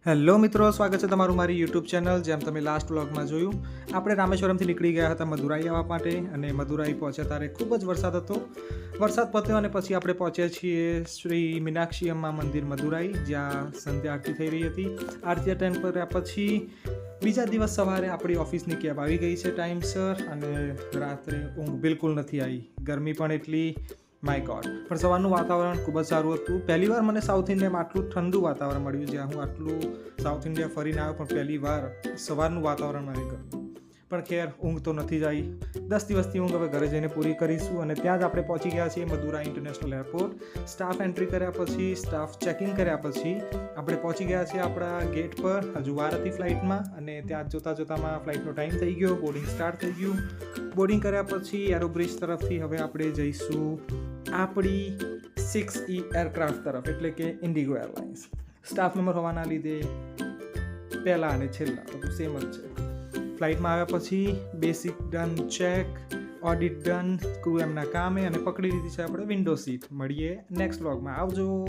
Hello મિત્રો, સ્વાગત છે તમારું મારી યુટ્યુબ ચેનલ. જેમ તમે લાસ્ટ વ્લોગમાં જોયું, આપણે રામેશ્વરમથી નીકળી ગયા હતા મદુરાઈ આવવા માટે, અને મદુરાઈ પહોંચ્યા ત્યારે ખૂબ જ વરસાદ હતો. વરસાદ પત્યો અને પછી આપણે પહોંચ્યા છીએ શ્રી મીનાક્ષી અમ્મા મંદિર મદુરાઈ, જ્યાં સંધ્યા આરતી થઈ રહી હતી. આરતી અટેન્ડ કર્યા પછી બીજા દિવસ સવારે આપણી ઓફિસની કેબ આવી ગઈ છે ટાઈમસર, અને રાત્રે ઊંઘ બિલકુલ નથી આવી. ગરમી પણ એટલી, માય ગોડ. પણ સવારનું વાતાવરણ ખૂબ જ સારું હતું. પહેલીવાર મને સાઉથ ઇન્ડિયામાં આટલું ઠંડુ વાતાવરણ મળ્યું. જ્યાં હું આટલું સાઉથ ઇન્ડિયા ફરીને આવ્યો, પણ પહેલીવાર સવારનું વાતાવરણ મને ગમ્યું. પણ ખેર, ઊંઘ તો નથી જ આવી. 10 દિવસથી ઊંઘ હવે ઘરે જઈને પૂરી કરીશું. અને ત્યાં જ આપણે પહોંચી ગયા છીએ Madurai international airport. Staff entry કર્યા પછી, સ્ટાફ ચેકિંગ કર્યા પછી આપણે પહોંચી ગયા છીએ આપણા ગેટ પર. હજુ વાર હતી ફ્લાઇટમાં, અને ત્યાં જોતામાં ફ્લાઇટનો ટાઈમ થઈ ગયો. બોર્ડિંગ સ્ટાર્ટ થઈ ગયું. બોર્ડિંગ કર્યા પછી એરોબ્રિજ તરફથી હવે આપણે જઈશું આપણી 6E એરક્રાફ્ટ તરફ, એટલે કે ઇન્ડિગો એરલાઇન્સ. સ્ટાફ મેમ્બર હોવાના લીધે પહેલાં અને છેલ્લા બધું સેમ જ છે. ફ્લાઇટમાં આવ્યા પછી basic done check, audit done, crew એમના કામે, અને પકડી લીધી છે આપણે વિન્ડો સીટ. મળીએ નેક્સ્ટ વ્લોગમાં. આવજો.